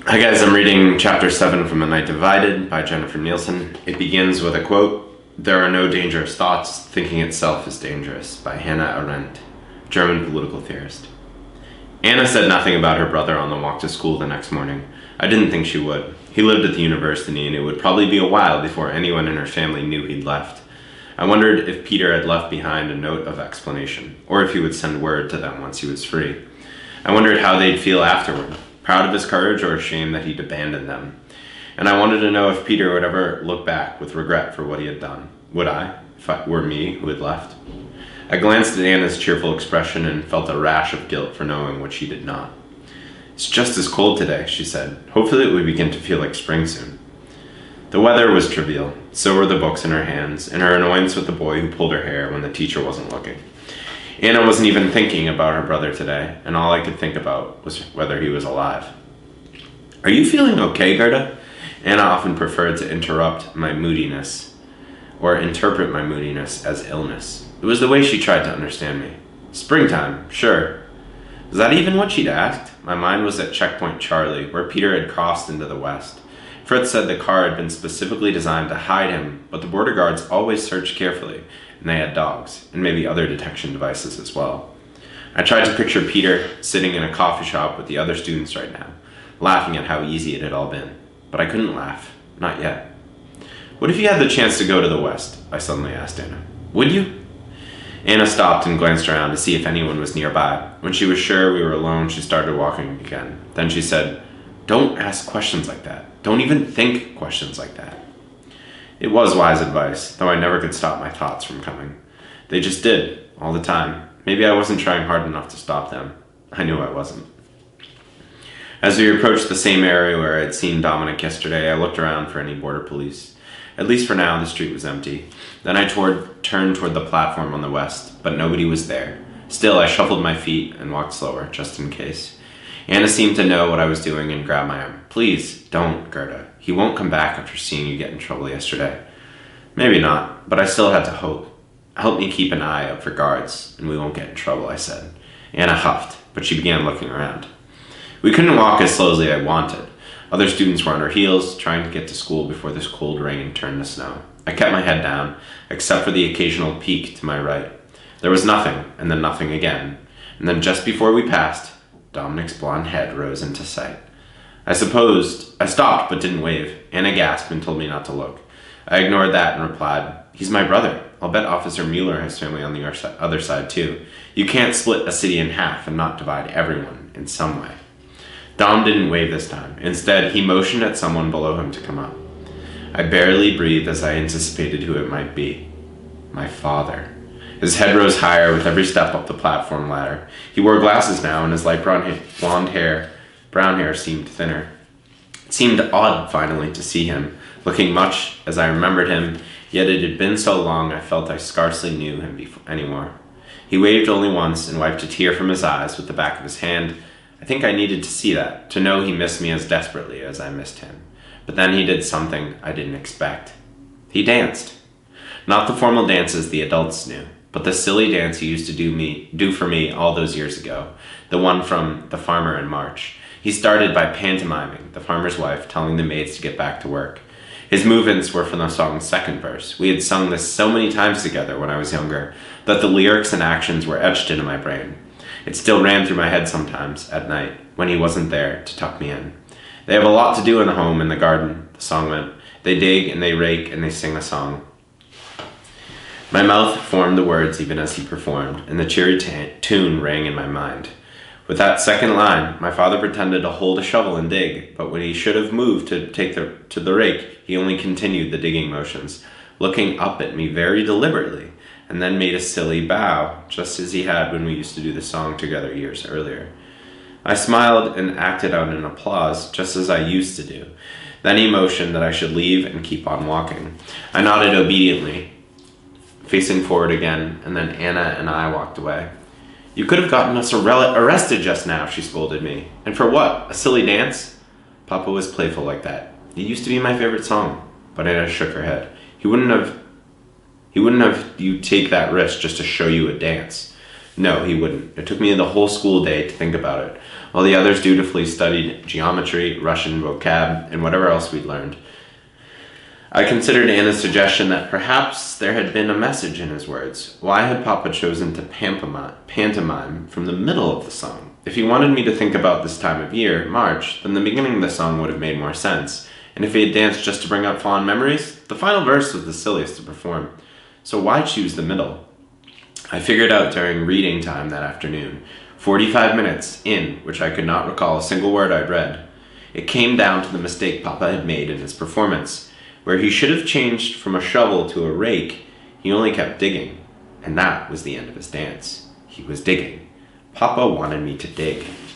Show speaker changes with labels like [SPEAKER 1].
[SPEAKER 1] Hi guys, I'm reading chapter 7 from A Night Divided by Jennifer Nielsen. It begins with a quote, "There are no dangerous thoughts, thinking itself is dangerous," by Hannah Arendt, German political theorist. Anna said nothing about her brother on the walk to school the next morning. I didn't think she would. He lived at the university and it would probably be a while before anyone in her family knew he'd left. I wondered if Peter had left behind a note of explanation, or if he would send word to them once he was free. I wondered how they'd feel afterward. Proud of his courage or ashamed that he'd abandoned them. And I wanted to know if Peter would ever look back with regret for what he had done. Would I, if it were me who had left? I glanced at Anna's cheerful expression and felt a rash of guilt for knowing what she did not. "It's just as cold today," she said. "Hopefully it will begin to feel like spring soon." The weather was trivial. So were the books in her hands, and her annoyance with the boy who pulled her hair when the teacher wasn't looking. Anna wasn't even thinking about her brother today, and all I could think about was whether he was alive. "Are you feeling okay, Gerda?" Anna often preferred to interrupt my moodiness, or interpret my moodiness as illness. It was the way she tried to understand me. "Springtime, sure." Was that even what she'd asked? My mind was at Checkpoint Charlie, where Peter had crossed into the west. Fritz said the car had been specifically designed to hide him, but the border guards always searched carefully, and they had dogs, and maybe other detection devices as well. I tried to picture Peter sitting in a coffee shop with the other students right now, laughing at how easy it had all been. But I couldn't laugh. Not yet. "What if you had the chance to go to the West?" I suddenly asked Anna. "Would you?" Anna stopped and glanced around to see if anyone was nearby. When she was sure we were alone, she started walking again. Then she said, "Don't ask questions like that. Don't even think questions like that." It was wise advice, though I never could stop my thoughts from coming. They just did, all the time. Maybe I wasn't trying hard enough to stop them. I knew I wasn't. As we approached the same area where I had seen Dominic yesterday, I looked around for any border police. At least for now, the street was empty. Then I turned toward the platform on the west, but nobody was there. Still, I shuffled my feet and walked slower, just in case. Anna seemed to know what I was doing and grabbed my arm. "Please, don't, Gerda. He won't come back after seeing you get in trouble yesterday." "Maybe not, but I still had to hope. Help me keep an eye out for guards, and we won't get in trouble," I said. Anna huffed, but she began looking around. We couldn't walk as slowly as I wanted. Other students were on our heels, trying to get to school before this cold rain turned to snow. I kept my head down, except for the occasional peak to my right. There was nothing, and then nothing again. And then just before we passed, Dominic's blonde head rose into sight. I stopped but didn't wave. Anna gasped and told me not to look. I ignored that and replied, "He's my brother. I'll bet Officer Mueller has family on the other side too. You can't split a city in half and not divide everyone in some way." Dom didn't wave this time. Instead, he motioned at someone below him to come up. I barely breathed as I anticipated who it might be. My father. His head rose higher with every step up the platform ladder. He wore glasses now, and his light brown hair seemed thinner. It seemed odd, finally, to see him, looking much as I remembered him, yet it had been so long I felt I scarcely knew him anymore. He waved only once and wiped a tear from his eyes with the back of his hand. I think I needed to see that, to know he missed me as desperately as I missed him. But then he did something I didn't expect. He danced. Not the formal dances the adults knew, but the silly dance he used to do for me all those years ago, the one from The Farmer in March. He started by pantomiming the farmer's wife telling the maids to get back to work. His movements were from the song's second verse. We had sung this so many times together when I was younger that the lyrics and actions were etched into my brain. It still ran through my head sometimes at night when he wasn't there to tuck me in. "They have a lot to do in the home, in the garden," the song went. "They dig and they rake and they sing a song." My mouth formed the words even as he performed, and the cheery tune rang in my mind. With that second line, my father pretended to hold a shovel and dig, but when he should have moved to take to the rake, he only continued the digging motions, looking up at me very deliberately, and then made a silly bow, just as he had when we used to do the song together years earlier. I smiled and acted out an applause, just as I used to do. Then he motioned that I should leave and keep on walking. I nodded obediently, facing forward again, and then Anna and I walked away. "You could have gotten us arrested just now," she scolded me. "And for what? A silly dance?" Papa was playful like that. It used to be my favorite song, but Anna shook her head. He wouldn't have you take that risk just to show you a dance. No, he wouldn't. It took me the whole school day to think about it, while the others dutifully studied geometry, Russian vocab, and whatever else we'd learned. I considered Anna's suggestion that perhaps there had been a message in his words. Why had Papa chosen to pantomime from the middle of the song? If he wanted me to think about this time of year, March, then the beginning of the song would have made more sense. And if he had danced just to bring up fond memories, the final verse was the silliest to perform. So why choose the middle? I figured out during reading time that afternoon, 45 minutes in which I could not recall a single word I'd read. It came down to the mistake Papa had made in his performance. Where he should have changed from a shovel to a rake, he only kept digging. And that was the end of his dance. He was digging. Papa wanted me to dig.